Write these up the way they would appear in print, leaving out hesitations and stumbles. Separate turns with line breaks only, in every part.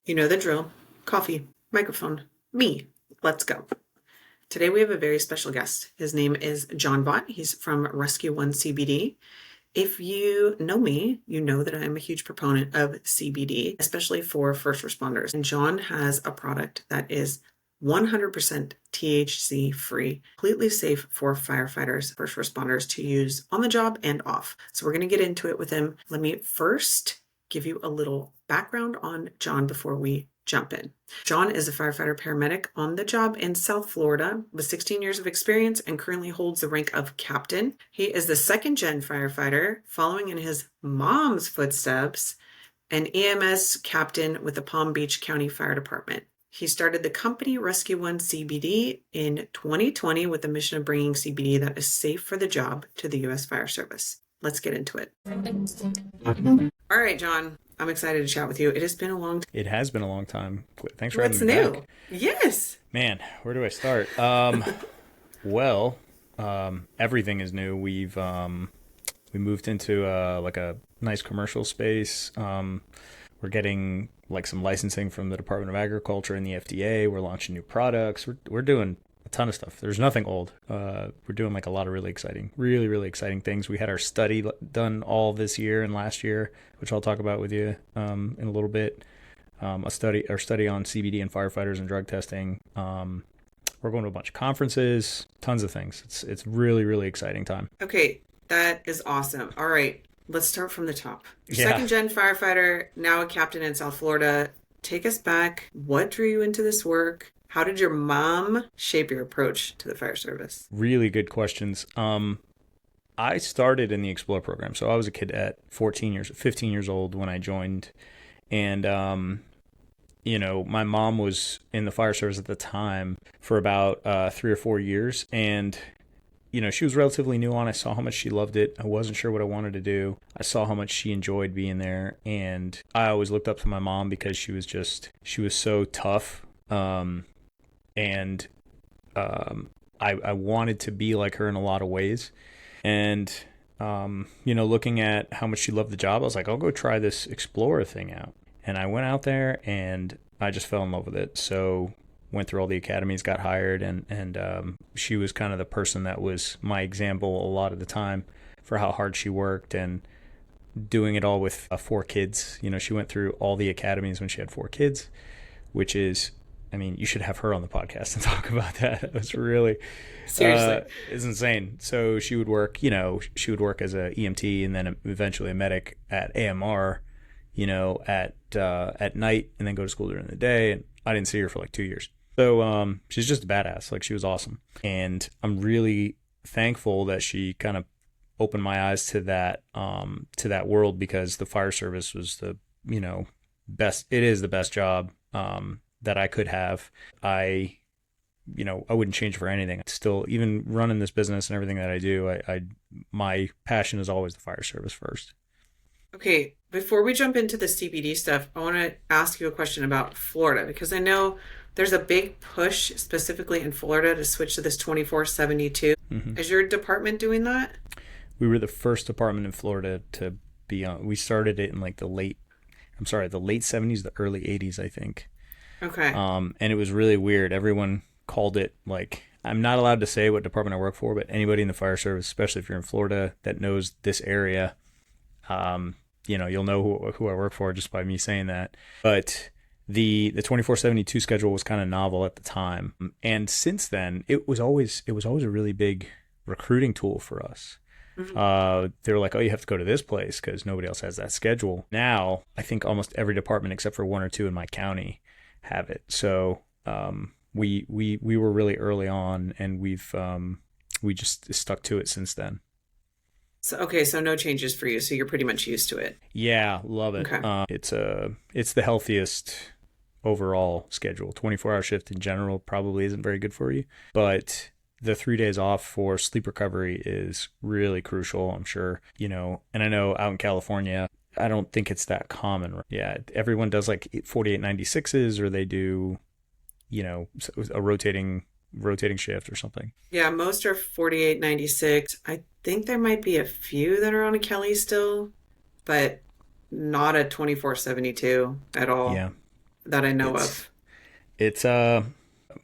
You know the drill. Coffee, microphone, me. Let's go. Today we have a very special guest. His name is John Vought. He's from Rescue One CBD. If you know me, you know that I'm a huge proponent of CBD, especially for first responders. And John has a product that is 100% THC free, completely safe for firefighters, first responders to use on the job and off. So we're going to get into it with him. Let me first give you a little background on John before we jump in. John is a firefighter paramedic on the job in South Florida with 16 years of experience and currently holds the rank of captain. He is the second gen firefighter, following in his mom's footsteps, an EMS captain with the Palm Beach County Fire Department. He started the company Rescue One CBD in 2020 with the mission of bringing CBD that is safe for the job to the U.S. Fire Service. Let's get into it. All right, John. I'm excited to chat with you. It has been a long time.
It has been a long time. Thanks for having me back.
What's new? Yes.
Man, where do I start? Everything is new. We moved into like a nice commercial space. We're getting like some licensing from the Department of Agriculture and the FDA. We're launching new products. We're doing a ton of stuff. There's nothing old. We're doing like a lot of really exciting things. We had our study done all this year and last year, which I'll talk about with you in a little bit. Our study on CBD and firefighters and drug testing. We're going to a bunch of conferences, tons of things. It's really exciting time.
Okay, that is awesome. All right, let's start from the top. Second gen firefighter, now a captain in South Florida. Take us back. What drew you into this work? How did your mom shape your approach to the fire service?
Really good questions. I started in the Explore program. So I was a kid at 15 years old when I joined. And, my mom was in the fire service at the time for about 3 or 4 years. And, she was relatively new on. I saw how much she loved it. I wasn't sure what I wanted to do. I saw how much she enjoyed being there. And I always looked up to my mom because she was so tough. I wanted to be like her in a lot of ways. And, looking at how much she loved the job, I was like, I'll go try this Explorer thing out. And I went out there and I just fell in love with it. So went through all the academies, got hired, and she was kind of the person that was my example a lot of the time for how hard she worked and doing it all with 4 kids. She went through all the academies when she had 4 kids, which is, you should have her on the podcast and talk about that. It was really,
seriously,
it's insane. So she would work, as a EMT and then eventually a medic at AMR, at night, and then go to school during the day. And I didn't see her for like 2 years. So she's just a badass. Like, she was awesome. And I'm really thankful that she kind of opened my eyes to that world, because the fire service was the, best. It is the best job that I could have. I wouldn't change for anything. Still, even running this business and everything that I do, my passion is always the fire service first.
Okay, before we jump into the CBD stuff, I want to ask you a question about Florida, because I know there's a big push specifically in Florida to switch to this 24/72. Mm-hmm. Is your department doing that?
We were the first department in Florida to be on. We started it in like the late 70s, the early 80s, I think.
Okay.
And it was really weird. Everyone called it, like, I'm not allowed to say what department I work for, but anybody in the fire service, especially if you're in Florida that knows this area, you'll know who I work for just by me saying that. But the 24/72 schedule was kind of novel at the time. And since then, it was always a really big recruiting tool for us. Mm-hmm. They were like, oh, you have to go to this place because nobody else has that schedule. Now, I think almost every department except for 1 or 2 in my county have it. So we were really early on, and we just stuck to it since then.
So no changes for you. So you're pretty much used to it.
Yeah, love it. Okay. It's the healthiest overall schedule. 24-hour shift in general probably isn't very good for you, but the 3 days off for sleep recovery is really crucial, I'm sure. And I know out in California, I don't think it's that common. Yeah, everyone does like 4896s, or they do, a rotating shift or something.
Yeah, most are 4896. I think there might be a few that are on a Kelly still, but not a 24/72 at all.
Yeah.
that I know
It's
of.
it's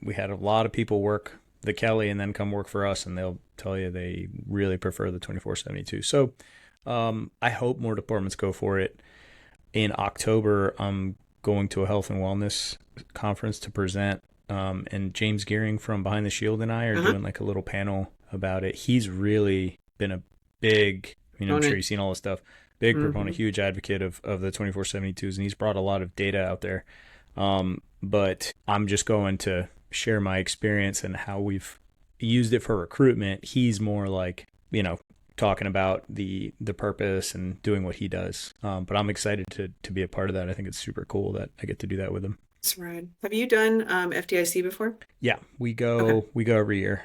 we had a lot of people work the Kelly and then come work for us, and they'll tell you they really prefer the 2472. So I hope more departments go for it. In October, I'm going to a health and wellness conference to present, and James Gearing from Behind the Shield and I are
Uh-huh.
doing like a little panel about it. He's really been a big, I mean, I'm sure
Opponent.
you've seen all this stuff, big
Mm-hmm.
proponent, huge advocate of the 2472s, and he's brought a lot of data out there. But I'm just going to share my experience and how we've used it for recruitment. He's more like, talking about the purpose and doing what he does. But I'm excited to be a part of that. I think it's super cool that I get to do that with him.
That's right. Have you done FDIC before?
Yeah, we
Okay.
go we go every year.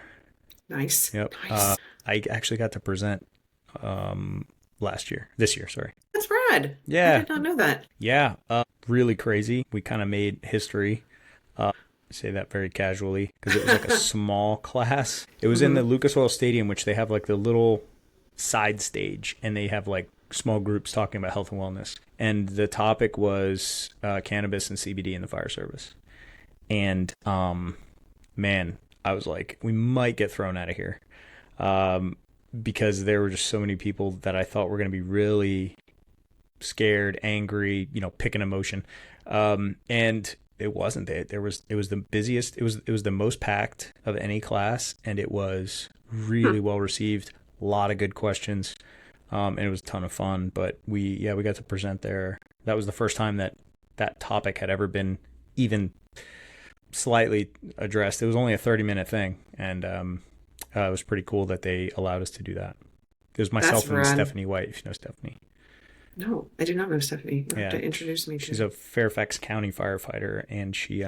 Nice.
Yep.
Nice.
I actually got to present this year, sorry.
That's rad. I
Yeah,
did not know that.
yeah. Really crazy. We kind of made history. I say that very casually because it was like a small class. It was in the
Mm-hmm.
Lucas Oil Stadium, which they have like the little side stage, and they have like small groups talking about health and wellness. And the topic was cannabis and CBD in the fire service. And man, I was like, we might get thrown out of here, because there were just so many people that I thought were going to be really scared, angry, pick an emotion. And it wasn't. It was the busiest. It was the most packed of any class, and it was
Huh.
really well received. A lot of good questions, and it was a ton of fun. But we got to present there. That was the first time that topic had ever been even slightly addressed. It was only a 30-minute thing, and it was pretty cool that they allowed us to do that. It was
That's
myself and
rad.
Stephanie White, if you know Stephanie.
No, I do not know Stephanie. You have
Yeah,
to introduce me
she's
to.
a Fairfax County firefighter, and she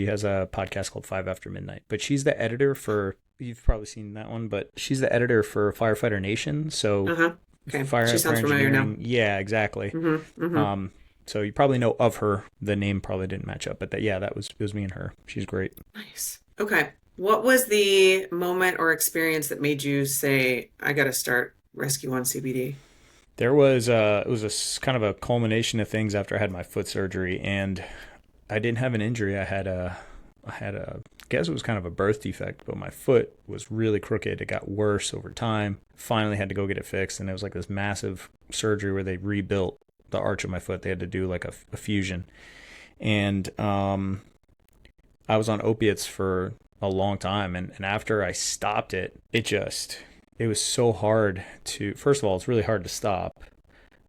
has a podcast called Five After Midnight. But she's the editor for, you've probably seen that one, but she's the editor for Firefighter Nation. So
Uh-huh. Okay. She
fire
sounds familiar now.
engineering, yeah, exactly.
Mm-hmm. Mm-hmm.
Um, so you probably know of her. The name probably didn't match up, but it was me and her. She's great.
Nice. Okay. What was the moment or experience that made you say, I gotta start Rescue One CBD?
There was it was kind of a culmination of things after I had my foot surgery, and I didn't have an injury. I guess it was kind of a birth defect, but my foot was really crooked. It got worse over time. Finally had to go get it fixed, and it was like this massive surgery where they rebuilt the arch of my foot. They had to do like a fusion, and I was on opiates for a long time, and after I stopped it was so hard to, first of all, it's really hard to stop.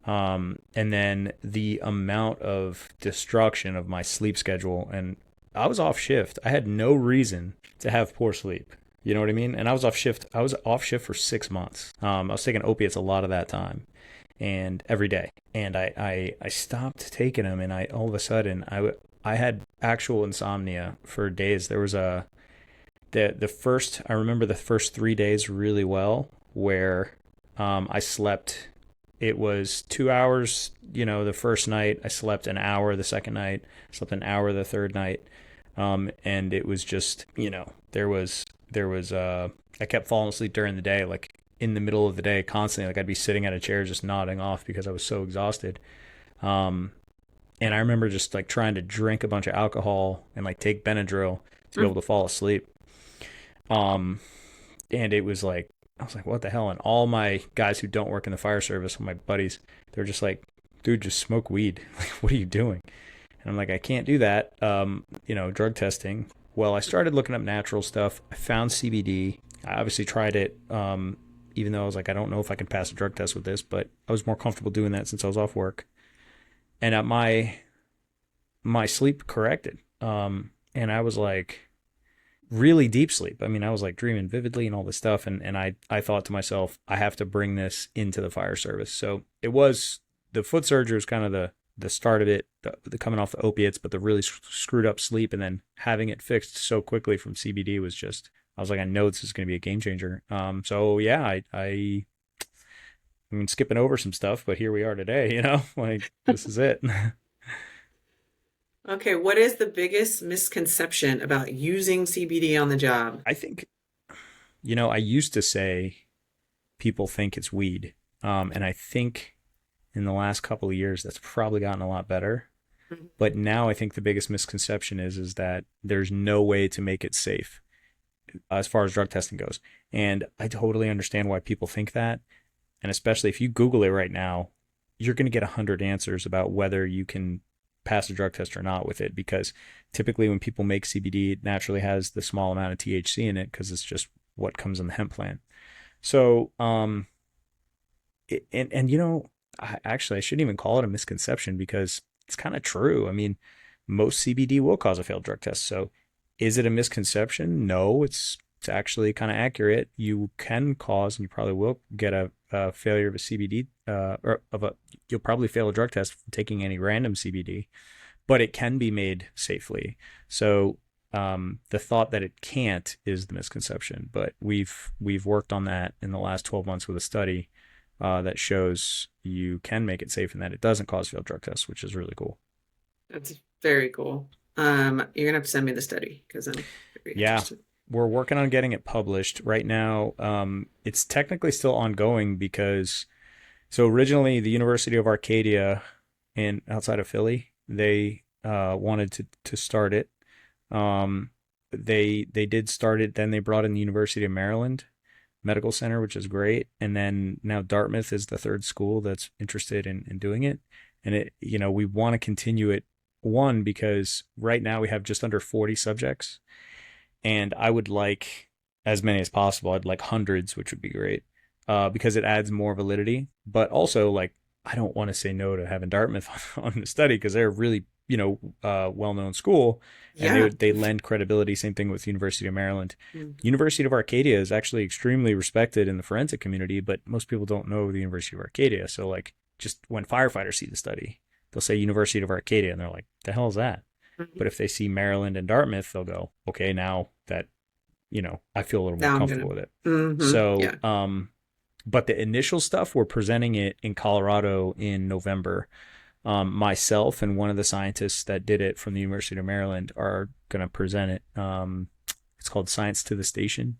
And then the amount of destruction of my sleep schedule, and I was off shift. I had no reason to have poor sleep. You know what I mean? And I was off shift. I was off shift for 6 months. I was taking opiates a lot of that time, and every day. And I stopped taking them, and all of a sudden I had actual insomnia for days. There was the first, I remember the first 3 days really well, where I slept. It was 2 hours, the first night. I slept an hour the second night, slept an hour the third night. And it was just, I kept falling asleep during the day, like in the middle of the day constantly. Like I'd be sitting at a chair just nodding off because I was so exhausted. Um, and I remember just like trying to drink a bunch of alcohol and like take Benadryl to be able to fall asleep. Um, and it was like, I was like, what the hell? And all my guys who don't work in the fire service, my buddies, they're just like, dude, just smoke weed. Like, what are you doing? And I'm like, I can't do that. Drug testing. Well, I started looking up natural stuff. I found CBD. I obviously tried it, even though I was like, I don't know if I can pass a drug test with this, but I was more comfortable doing that since I was off work. And my sleep corrected. And I was like, really deep sleep. I mean, I was like dreaming vividly and all this stuff. And I thought to myself, I have to bring this into the fire service. So it was, the foot surgery was kind of the start of it, the coming off the opiates, but the really screwed up sleep and then having it fixed so quickly from CBD was just, I was like, I know this is going to be a game changer. So yeah, I mean, skipping over some stuff, but here we are today, like this is it.
Okay, what is the biggest misconception about using CBD on the job?
I think, I used to say people think it's weed. And I think in the last couple of years, that's probably gotten a lot better.
Mhm.
But now I think the biggest misconception is that there's no way to make it safe as far as drug testing goes. And I totally understand why people think that. And especially if you Google it right now, you're going to get 100 answers about whether you can pass a drug test or not with it. Because typically when people make CBD, it naturally has the small amount of THC in it because it's just what comes in the hemp plant. So, and actually, I shouldn't even call it a misconception because it's kind of true. I mean, most CBD will cause a failed drug test. So, is it a misconception? No, it's actually kind of accurate. You can cause, and you probably will get a failure of a CBD, or of a, you'll probably fail a drug test from taking any random CBD, but it can be made safely. So, the thought that it can't is the misconception. But we've worked on that in the last 12 months with a study that shows you can make it safe and that it doesn't cause failed drug tests, which is really cool.
That's very cool. You're gonna have to send me the study because I'm very
Yeah,
interested.
we're working on getting it published right now. It's technically still ongoing because so originally the University of Arcadia in outside of Philly, they wanted to start it. Um, they did start it. Then they brought in the University of Maryland Medical Center, which is great. And then now Dartmouth is the third school that's interested in doing it. And we want to continue it. One, because right now we have just under 40 subjects, and I would like as many as possible. I'd like hundreds, which would be great, because it adds more validity. But also, like, I don't want to say no to having Dartmouth on the study because they're a really well-known school, and
Yeah.
they lend credibility. Same thing with University of Maryland.
Mm.
University of Arcadia is actually extremely respected in the forensic community, but most people don't know the University of Arcadia. So, like, just when firefighters see the study, they'll say University of Arcadia, and they're like, "The hell is that?"
Mhm.
But if they see Maryland and Dartmouth, they'll go, "Okay, now that I feel a little more
Now I'm
comfortable
gonna.
with it."
Yeah.
So, but the initial stuff, we're presenting it in Colorado in November. Myself and one of the scientists that did it from the University of Maryland are going to present it. It's called Science to the Station.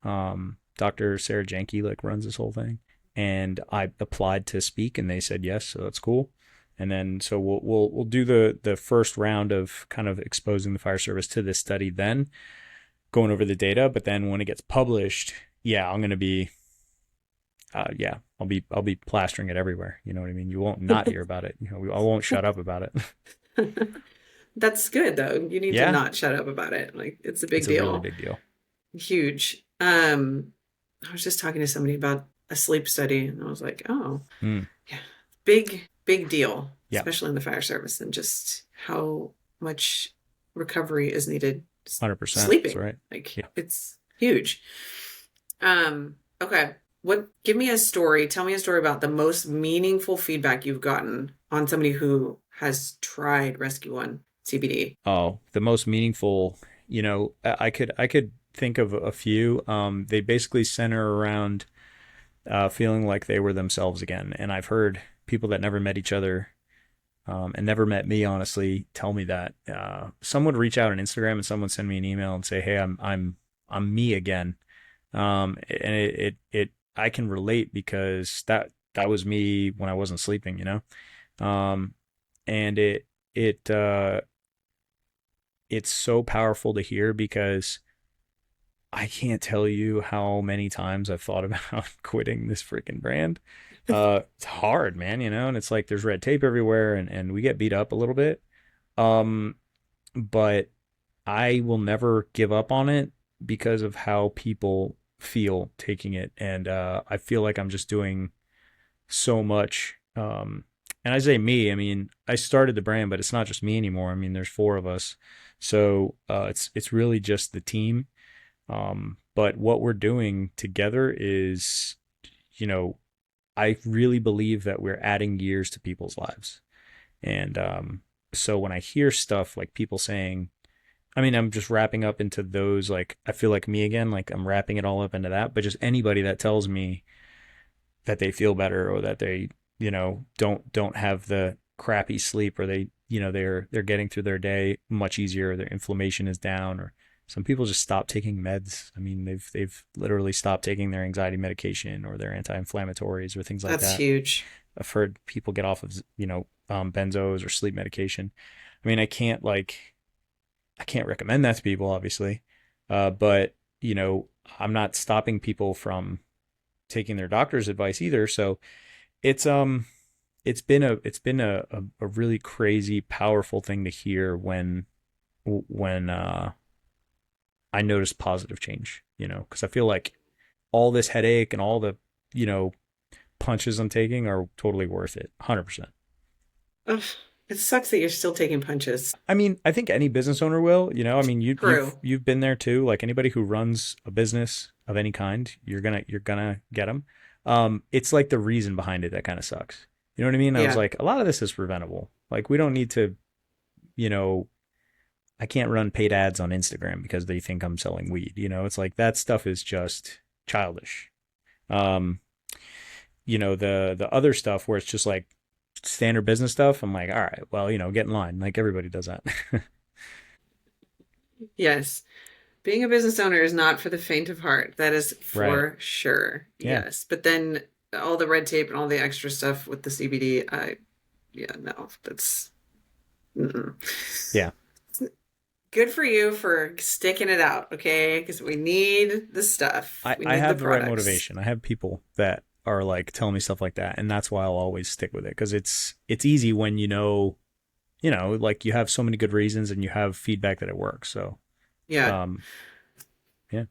Dr. Sarah Janke runs this whole thing, and I applied to speak, and they said yes, so that's cool. And then so we'll do the first round of kind of exposing the fire service to this study, then going over the data. But then when it gets published, yeah, I'm going to be I'll be plastering it everywhere. You know what I mean? You won't not hear about it. I won't shut up about it.
That's good though. You need to
Yeah,
not shut up about it. Like it's a big
it's a really
deal.
big deal.
Huge. I was just talking to somebody about a sleep study and I was like, oh,
Mm,
yeah, big deal,
yeah,
especially in the fire service and just how much recovery is needed
100%. That's
sleeping.
right.
Like
Yeah.
it's huge. Okay. Give me a story. Tell me a story about the most meaningful feedback you've gotten on somebody who has tried Rescue One CBD.
Oh, the most meaningful. I could think of a few. They basically center around feeling like they were themselves again. And I've heard people that never met each other and never met me, honestly, tell me that. Some would reach out on Instagram and someone send me an email and say, "Hey, I'm me again." And I can relate because that was me when I wasn't sleeping, Um, and it it's so powerful to hear because I can't tell you how many times I've thought about quitting this freaking brand. It's hard, man, and it's like there's red tape everywhere, and we get beat up a little bit. Um, but I will never give up on it because of how people feel taking it, and I feel like I'm just doing so much. And I say me, I mean I started the brand, but it's not just me anymore. I mean there's four of us, so it's really just the team. But what we're doing together is, you know, I really believe that we're adding years to people's lives. And so when I hear stuff like people saying, I mean, I'm just wrapping up into those, like, I feel like me again, like I'm wrapping it all up into that, but just anybody that tells me that they feel better or that they, don't have the crappy sleep or they, they're getting through their day much easier, their inflammation is down, or some people just stop taking meds. I mean, they've literally stopped taking their anxiety medication or their anti-inflammatories or things like
That's
that.
huge.
I've heard people get off of, benzos or sleep medication. I mean, I can't recommend that to people, obviously. But you know, I'm not stopping people from taking their doctor's advice either. So it's it's been a really crazy, powerful thing to hear when I notice positive change, you know, because I feel like all this headache and all the, you know, punches I'm taking are totally worth it. 100%.
Ugh, it sucks that you're still taking punches.
I mean, I think any business owner will, you know, I mean,
True.
you've been there too. Like anybody who runs a business of any kind, you're gonna get them. It's like the reason behind it that kind of sucks. You know what I mean? I was
Yeah.
like, a lot of this is preventable. Like we don't need to, you know, I can't run paid ads on Instagram because they think I'm selling weed. You know, it's like that stuff is just childish. Um, you know, the other stuff where it's just like standard business stuff, I'm like, all right, well, you know, get in line. Like everybody does that.
Yes. Being a business owner is not for the faint of heart. That is
Right.
for sure.
Yeah.
Yes. But then all the red tape and all the extra stuff with the CBD, yeah, no, that's mm-mm.
Yeah.
Good for you for sticking it out, okay? Because we need the stuff. We
I
need the
have the right
products.
motivation. I have people that are like telling me stuff like that, and that's why I'll always stick with it because it's easy when you know, like you have so many good reasons and you have feedback that it works. So,
Yeah.
um, yeah,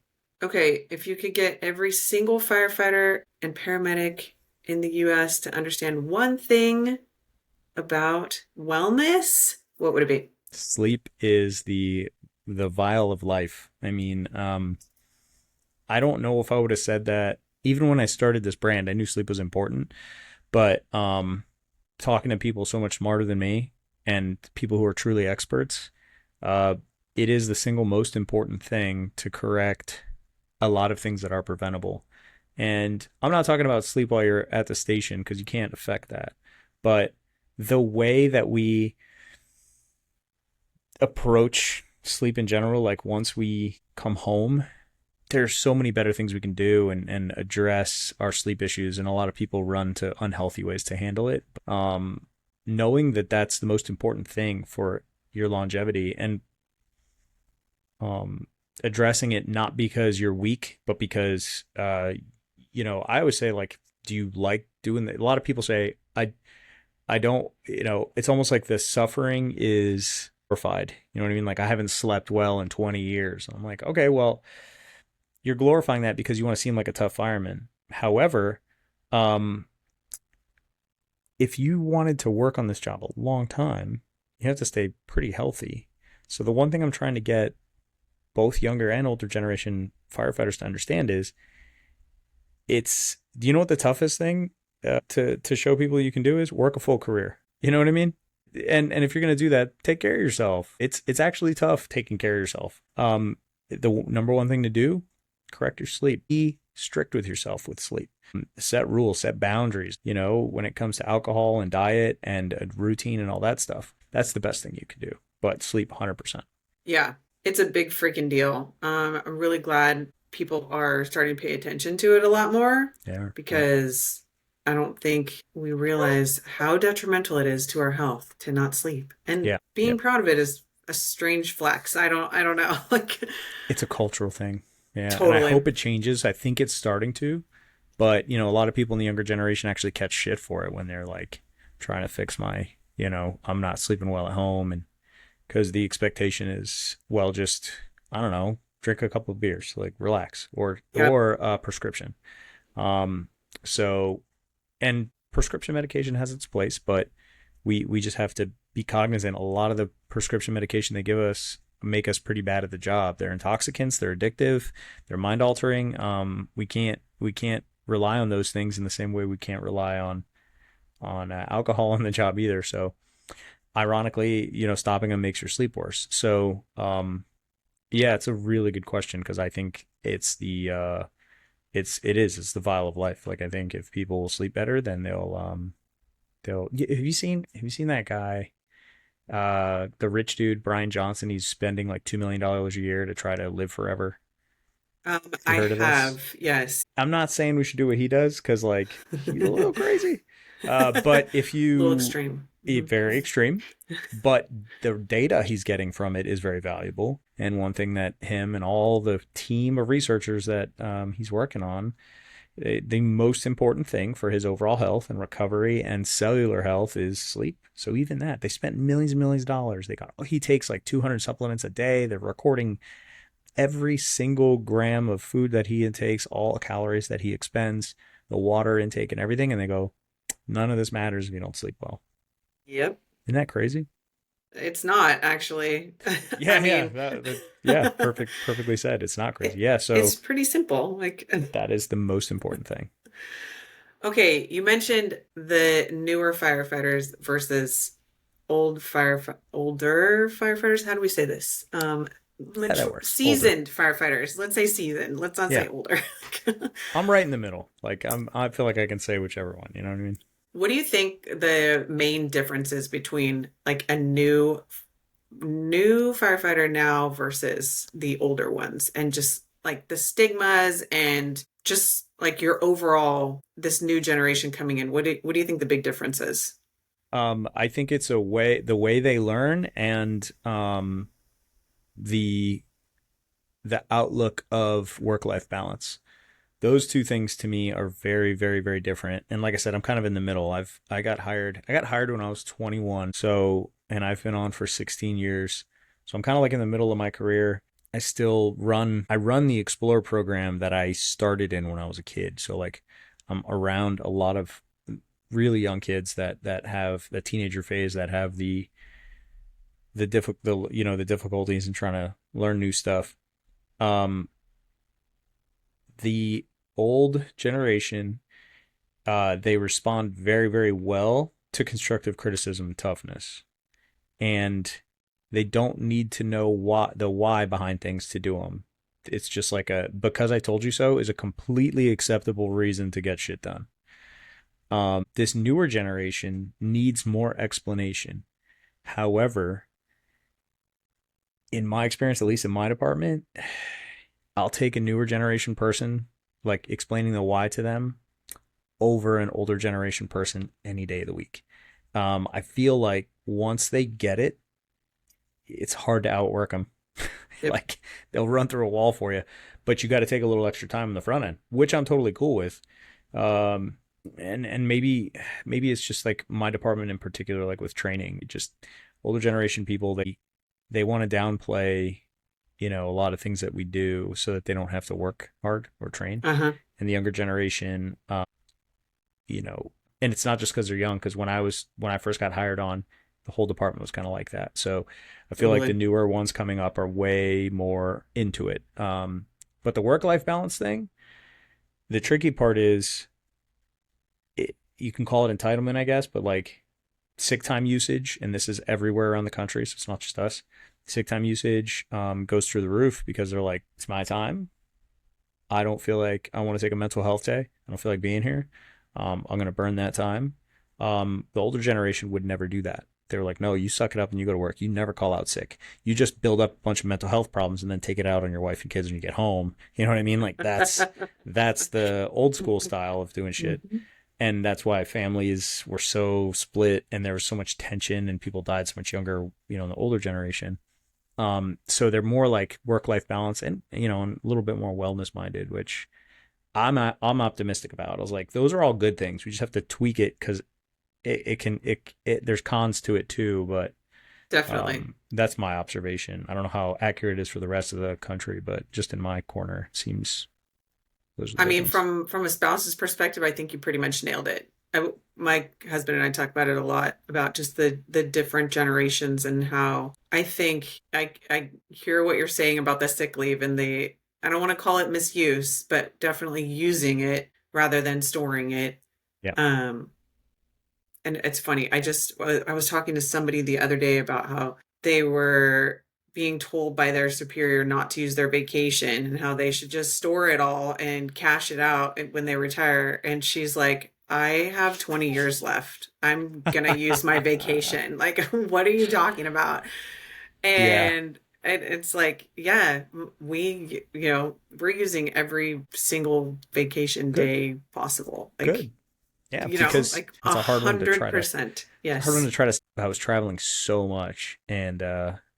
Okay, if you could get every single firefighter and paramedic in the US to understand one thing about wellness, what would it be?
sleep is the vial of life. I mean, I don't know if I would have said that even when I started this brand. I knew sleep was important, but talking to people so much smarter than me and people who are truly experts, uh, it is the single most important thing to correct a lot of things that are preventable. And I'm not talking about sleep while you're at the station because you can't affect that, but the way that we approach sleep in general, like once we come home, there's so many better things we can do and address our sleep issues. And a lot of people run to unhealthy ways to handle it. Knowing that that's the most important thing for your longevity and um, addressing it not because you're weak, but because, you know, I always say, like, do you like doing that? A lot of people say, I don't, you know, it's almost like the suffering is glorified. You know what I mean? Like, I haven't slept well in 20 years. I'm like, okay, well, you're glorifying that because you want to seem like a tough fireman. However, um, if you wanted to work on this job a long time, you have to stay pretty healthy. So the one thing I'm trying to get both younger and older generation firefighters to understand is do you know what the toughest thing to show people you can do is work a full career. You know what I mean? And if you're going to do that, take care of yourself. It's actually tough taking care of yourself. The number one thing to do, correct your sleep. Be strict with yourself with sleep. Set rules, set boundaries, you know, when it comes to alcohol and diet and a routine and all that stuff. That's the best thing you can do. But sleep 100%.
Yeah, it's a big freaking deal. I'm really glad people are starting to pay attention to it a lot more
Yeah. Yeah.
because I don't think we realize how detrimental it is to our health to not sleep. And
Yeah. Yeah.
being proud of it is a strange flex. I don't know. Like
It's a cultural thing. Yeah. And I
totally.
hope it changes. I think it's starting to. But, you know, a lot of people in the younger generation actually catch shit for it when they're like trying to fix my, you know, I'm not sleeping well at home. And because the expectation is, well, just, I don't know, drink a couple of beers, like relax
Yep.
or prescription. Um, so, and prescription medication has its place, but we just have to be cognizant. A lot of the prescription medication they give us make us pretty bad at the job. They're intoxicants, they're addictive, they're mind altering. We can't rely on those things in the same way we can't rely on alcohol on the job either. So ironically, you know, stopping them makes your sleep worse. So yeah, it's a really good question because I think it's the vial of life. Like I think if people will sleep better, then they'll have you seen that guy, the rich dude Brian Johnson? He's spending like $2 million a year to try to live forever. You
I
heard of this?
have, yes.
I'm not saying we should do what he does because like he's a little
A
crazy. But if
little
you
extreme.
very extreme, but the data he's getting from it is very valuable. And one thing that him and all the team of researchers that he's working on, the most important thing for his overall health and recovery and cellular health is sleep. So even that, they spent millions and millions of dollars. They got, he takes like 200 supplements a day. They're recording every single gram of food that he intakes, all the calories that he expends, the water intake and everything. And they go, none of this matters if you don't sleep well.
Yep.
Isn't that crazy?
It's not actually. I
Yeah, yeah,
mean,
yeah. Perfectly said. It's not crazy. Yeah,
it's
so
pretty simple. Like,
that is the most important thing.
okay, you mentioned the newer firefighters versus older firefighters. How do we say this?
Yeah, that works. Older.
Seasoned firefighters. Let's say seasoned. Let's not say
Yeah,
older.
I'm right in the middle. Like I feel like I can say whichever one. You know what I mean?
What do you think the main difference is between like a new firefighter now versus the older ones, and just like the stigmas and just like your overall this new generation coming in? What do you think the big difference is?
I think it's the way they learn and the the outlook of work life balance. Those two things to me are very, very, very different. And like I said, I'm kind of in the middle. I got hired when I was 21. So, and I've been on for 16 years. So I'm kind of like in the middle of my career. I run the Explore program that I started in when I was a kid. So like I'm around a lot of really young kids that have the teenager phase, that have the difficulties in trying to learn new stuff. Um, the old generation, they respond very, very well to constructive criticism and toughness. And they don't need to know the why behind things to do them. It's just like because I told you so is a completely acceptable reason to get shit done. This newer generation needs more explanation. However, in my experience, at least in my department, I'll take a newer generation person, like explaining the why to them, over an older generation person any day of the week. I feel like once they get it, it's hard to outwork them.
Yep.
Like they'll run through a wall for you, but you got to take a little extra time in the front end, which I'm totally cool with. Um, and maybe it's just like my department in particular, like with training, just older generation people, they want to downplay, a lot of things that we do so that they don't have to work hard or train.
Uh-huh.
And the younger generation, you know, and it's not just because they're young. Because when I first got hired on, the whole department was kind of like that. So I feel like the
Totally.
newer ones coming up are way more into it. But the work life balance thing, the tricky part is, you can call it entitlement, I guess, but like sick time usage, and this is everywhere around the country, so it's not just us. Sick time usage goes through the roof because they're like, it's my time. I don't feel like I want to take a mental health day. I don't feel like being here. I'm going to burn that time. The older generation would never do that. They were like, no, you suck it up and you go to work. You never call out sick. You just build up a bunch of mental health problems and then take it out on your wife and kids when you get home. You know what I mean? Like that's the old school style of doing shit.
Mhm.
And that's why families were so split and there was so much tension and people died so much younger, in the older generation. So they're more like work-life balance and, and a little bit more wellness minded, which I'm optimistic about. I was like, those are all good things. We just have to tweak it because there's cons to it too, but
Definitely.
that's my observation. I don't know how accurate it is for the rest of the country, but just in my corner, it seems those are the
I
big
mean,
ones.
from a spouse's perspective, I think you pretty much nailed it. My husband and I talk about it a lot, about just the different generations, and how I think I hear what you're saying about the sick leave and the, I don't want to call it misuse, but definitely using it rather than storing it.
Yeah.
Um, and it's funny. I was talking to somebody the other day about how they were being told by their superior not to use their vacation and how they should just store it all and cash it out when they retire. And she's like, I have 20 years left. I'm gonna use my vacation. Like, what are you talking about?
Yeah.
And it's like, yeah, we're using every single vacation
Good.
day possible. Like,
Good. Yeah,
You know,
because
like
it's a hard one to try to
100%.
it's a hard one
Yes.
to try to. I was traveling so much, and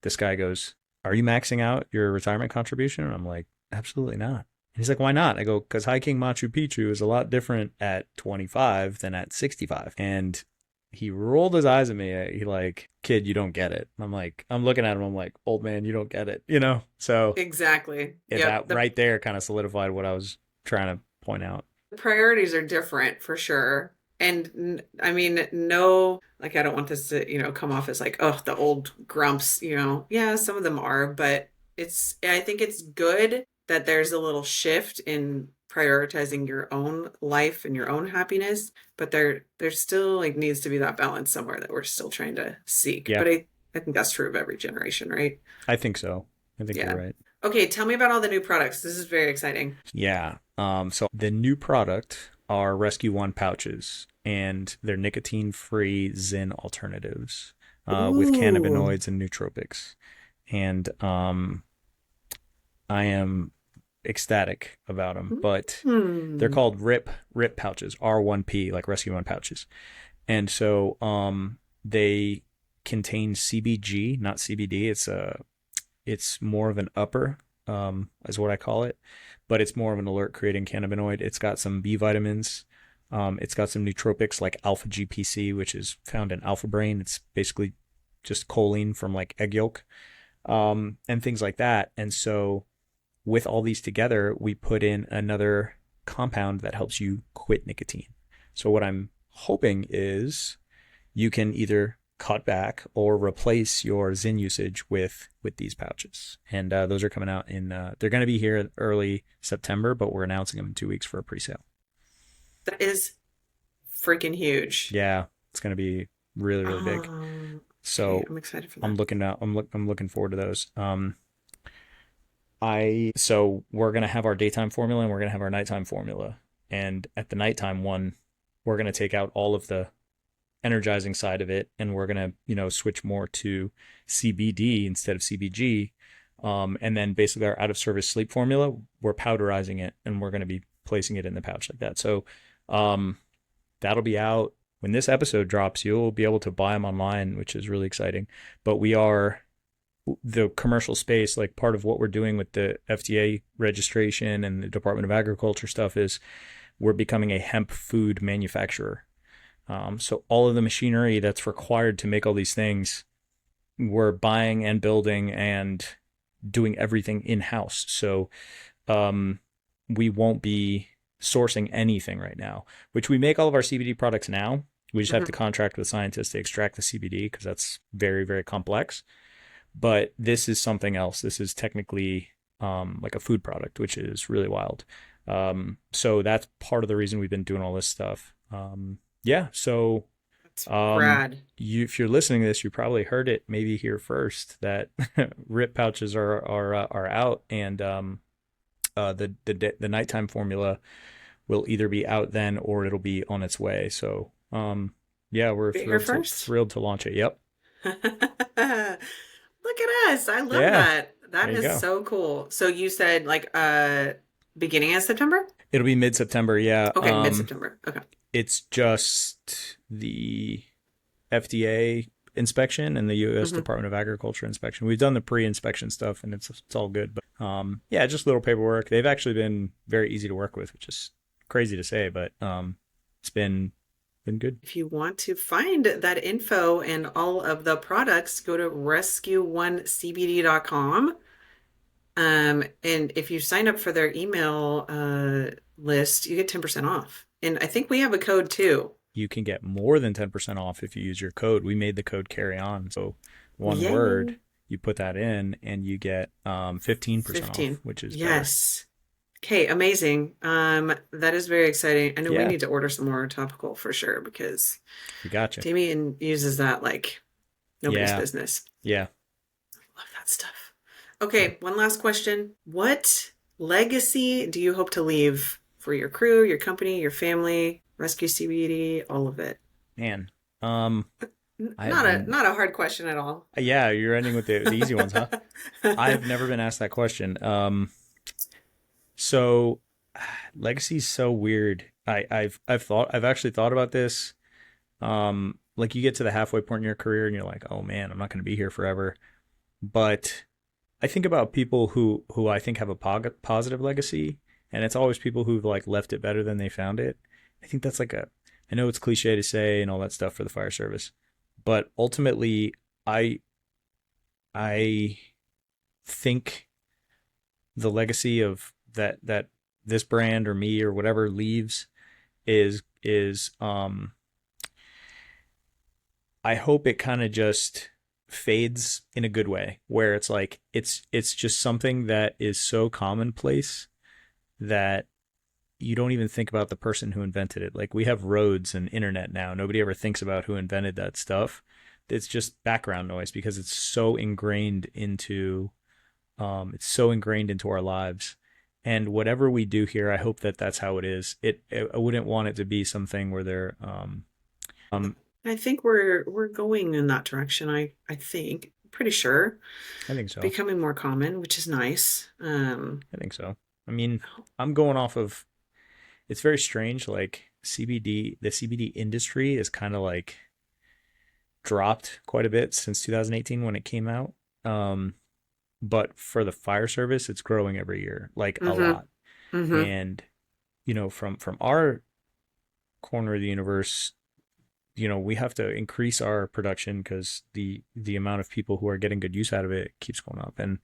this guy goes, "Are you maxing out your retirement contribution?" And I'm like, "Absolutely not." And he's like, "Why not?" I go, "Because hiking Machu Picchu is a lot different at 25 than at 65." And he rolled his eyes at me. He like, "Kid, you don't get it." I'm like, I'm looking at him. I'm like, "Old man, you don't get it," you know. So
Exactly. Yep.
that right there kind of solidified what I was trying to point out.
The priorities are different for sure. And I mean, no, like I don't want this to, come off as like, oh, the old grumps, Yeah, some of them are, but I think it's good that there's a little shift in prioritizing your own life and your own happiness, but there still like needs to be that balance somewhere that we're still trying to seek.
Yeah,
But I think that's true of every generation, right?
I think so. I think you're
Yeah.
right.
Okay, tell me about all the new products. This is very exciting.
Yeah. So the new product are Rescue One pouches, and they're nicotine-free Zyn alternatives with
Ooh.
cannabinoids and nootropics. And I am ecstatic about them. But they're
Hmm.
called RIP pouches, R1P, like Rescue One pouches. And so they contain CBG, not CBD. It's more of an upper, is what I call it, but it's more of an alert creating cannabinoid. It's got some B vitamins. It's got some nootropics like alpha GPC, which is found in alpha brain. It's basically just choline from like egg yolk, and things like that. And so with all these together, we put in another compound that helps you quit nicotine. So what I'm hoping is you can either cut back or replace your Zyn usage with these pouches. And those are coming out in they're going to be here in early September, but we're announcing them in 2 weeks for a pre-sale.
That is freaking huge.
Yeah, it's going to be really really big.
Okay,
So
I'm excited for
I'm
that.
looking out. I'm looking forward to those. So we're going to have our daytime formula and we're going to have our nighttime formula. And at the nighttime one, we're going to take out all of the energizing side of it, and we're gonna switch more to CBD instead of CBG. And then basically our out of service sleep formula, we're powderizing it and we're going to be placing it in the pouch like that. So that'll be out when this episode drops. You'll be able to buy them online, which is really exciting. But we are the commercial space, like part of what we're doing with the FDA registration and the Department of Agriculture stuff is we're becoming a hemp food manufacturer. So all of the machinery that's required to make all these things, we're buying and building and doing everything in-house. So we won't be sourcing anything right now, which we make all of our CBD products now. We just have to
Mhm.
contract with scientists to extract the CBD because that's very, very complex. But this is something else. This is technically like a food product, which is really wild. So that's part of the reason we've been doing all this stuff. Yeah, so
That's rad.
if you're listening to this, you probably heard it maybe here first that RIP pouches are out, and the nighttime formula will either be out then or it'll be on its way. So yeah, we're
Be here
thrilled to
first.
launch it. Yep.
Look at us. I love
Yeah,
that. That
there you
is
go.
so cool. So you said like beginning of September?
It'll be mid September. Yeah.
Okay, mid-September. Okay.
It's just the FDA inspection and the U.S.
Hmm.
Department of Agriculture inspection. We've done the pre-inspection stuff, and it's all good. But yeah, just little paperwork. They've actually been very easy to work with, which is crazy to say, but it's been good.
If you want to find that info and all of the products, go to rescue1cbd.com. And if you sign up for their email list, you get 10% off. And I think we have a code too.
You can get more than 10% off if you use your code. We made the code carry on. So one
Yay.
word, you put that in and you get 15% off,
15.
which is better.
Yes. Okay, amazing. That is very exciting. I know we
Yeah,
need to order some more topical for sure because
we got you.
Damien uses that like nobody's
Yeah,
business.
yeah.
Love that stuff. Okay, one last question. What legacy do you hope to leave for your crew, your company, your family, Rescue CBD, all of it?
Man, I've
Not a hard question at all.
yeah, you're ending with the easy ones, huh? I've never been asked that question. So legacy's so weird. I've actually thought about this. Like you get to the halfway point in your career and you're like, oh man, I'm not going to be here forever. But I think about people who I think have a positive legacy, and it's always people who've like left it better than they found it. I think that's like a, I know it's cliche to say and all that stuff for the fire service, but ultimately, I I think the legacy of that this brand or me or whatever leaves is I hope it kind of just fades in a good way where it's like it's just something that is so commonplace that you don't even think about the person who invented it. Like we have roads and internet now. Nobody ever thinks about who invented that stuff. It's just background noise because it's so ingrained into our lives. And whatever we do here, I hope that that's how it is. I wouldn't want it to be something where they're
I think we're going in that direction. I think, pretty sure,
I think so.
becoming more common, which is nice.
I think so. I mean, I'm going off of it's very strange. Like the CBD industry is kind of like dropped quite a bit since 2018 when it came out. Um, but for the fire service, it's growing every year, like a
Mm-hmm.
lot.
Mm-hmm.
And from our corner of the universe, we have to increase our production because the amount of people who are getting good use out of it keeps going up. And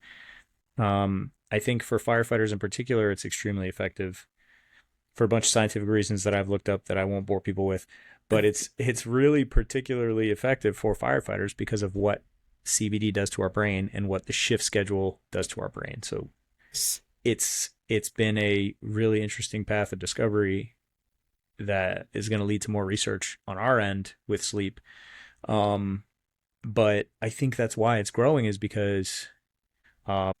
I think for firefighters in particular, it's extremely effective for a bunch of scientific reasons that I've looked up that I won't bore people with. But it's really particularly effective for firefighters because of what CBD does to our brain and what the shift schedule does to our brain. So it's been a really interesting path of discovery that is going to lead to more research on our end with sleep. Um, but I think that's why it's growing is because, um,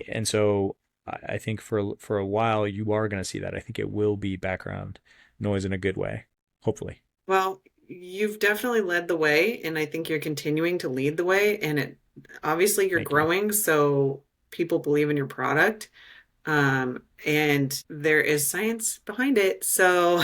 and so I think for a while you are going to see that. I think it will be background noise in a good way, hopefully.
Well, you've definitely led the way, and I think you're continuing to lead the way. And it obviously you're
Thank you.
growing, so people believe in your product. And there is science behind it. So,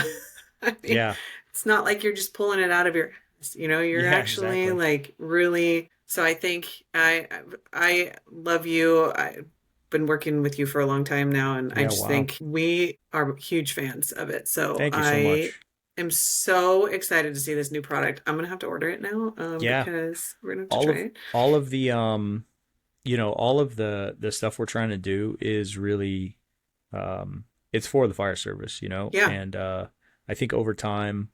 I mean,
Yeah,
it's not like you're just pulling it out of your ass, you're
yeah,
actually
exactly.
like really. So I think I love you. I've been working with you for a long time now, and I
Yeah,
just
wow.
think we are huge fans of it. So
Thank you so
I
much.
am so excited to see this new product. I'm gonna have to order it now,
Yeah,
because we're gonna have to try it.
all of the all of the stuff we're trying to do is really it's for the fire service,
Yeah.
and I think over time,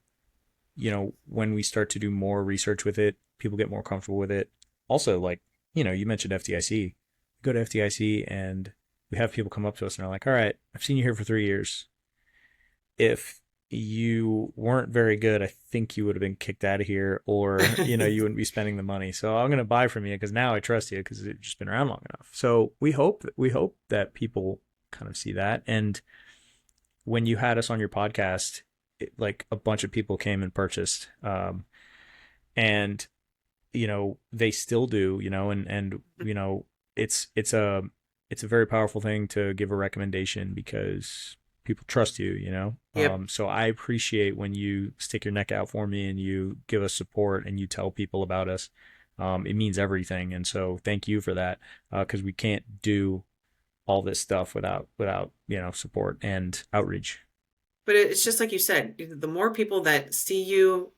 when we start to do more research with it, people get more comfortable with it. Also, like, you mentioned FDIC. We go to FDIC and we have people come up to us and are like, all right, I've seen you here for 3 years. If you weren't very good, I think you would have been kicked out of here, or you wouldn't be spending the money. So I'm going to buy from you because now I trust you because it's just been around long enough. So we hope that people kind of see that. And when you had us on your podcast, like a bunch of people came and purchased, and they still do, and it's a very powerful thing to give a recommendation because people trust you.
Yep.
So I appreciate when you stick your neck out for me and you give us support and you tell people about us. It means everything, and so thank you for that because we can't do all this stuff without support and outreach.
But it's just like you said, the more people that see you,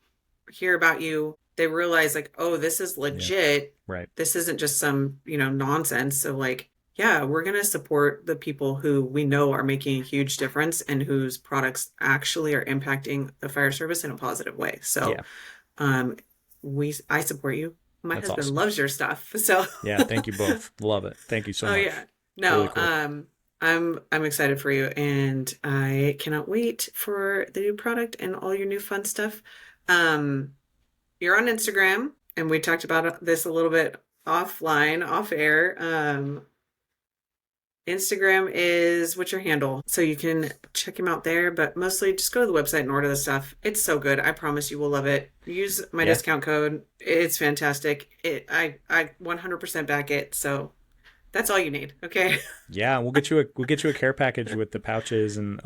hear about you, they realize like, oh, this is
Yeah,
legit.
right.
This isn't just some, nonsense. So like, yeah, we're going to support the people who we know are making a huge difference and whose products actually are impacting the fire service in a positive way. So,
Yeah,
um, I support you. My
that's
husband
awesome.
loves your stuff. So,
Yeah, thank you both. Love it. Thank you so
oh yeah.
much. It's really
No,
cool.
I'm excited for you, and I cannot wait for the new product and all your new fun stuff. Um, you're on Instagram, and we talked about this a little bit offline, off air. Instagram is what's your handle? So you can check him out there, but mostly just go to the website and order the stuff. It's so good. I promise you will love it. Use my
Yeah,
discount code. It's fantastic. I 100% back it. So That's all you need. Okay.
Yeah, we'll get you a care package with the pouches and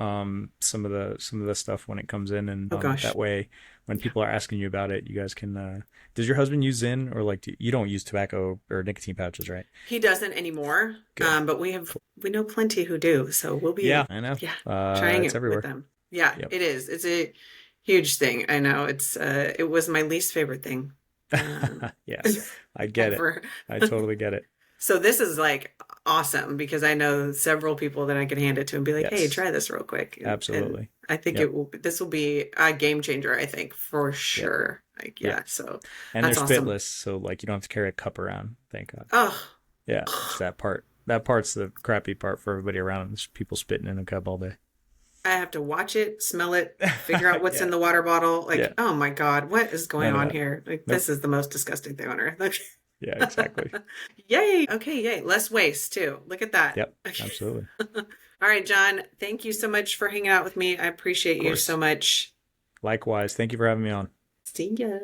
some of the stuff when it comes in, and
Oh gosh.
that way when
Yeah.
people are asking you about it, you guys can. Does your husband use Zyn, or like you don't use tobacco or nicotine pouches, right?
He doesn't anymore.
Good.
But
Cool.
we know plenty who do. So we'll
Yeah,
be,
I know.
yeah, trying
It's
it with
everywhere.
them. Yeah,
Yep.
it is. It's a huge thing. I know. It was my least favorite thing.
Yeah, I get it.
Ever.
I totally get it.
So this is like awesome because I know several people that I could hand it to and be like, "Hey,
Yes,
try this real quick." And
absolutely.
I think
Yep.
this will be a game changer, I think, for
Yep.
sure. Like,
Yep.
yeah, so
And they're
that's awesome.
spitless, so like you don't have to carry a cup around. Thank God.
Oh,
Yeah, it's that part. That part's the crappy part for everybody around. There's people spitting in a cup all day.
I have to watch it, smell it, figure out what's in
Yeah.
the water bottle.
Yeah.
Like, oh my God, what is going
None of
on
that.
here? Like,
Nope.
this is the most disgusting thing on earth. Like,
Yeah, exactly.
yay. Okay, yay. Less waste too. Look at that.
Yep. Absolutely.
All right, John, thank you so much for hanging out with me. I
Of
appreciate you so
course.
much.
Likewise. Thank you for having me on.
See ya.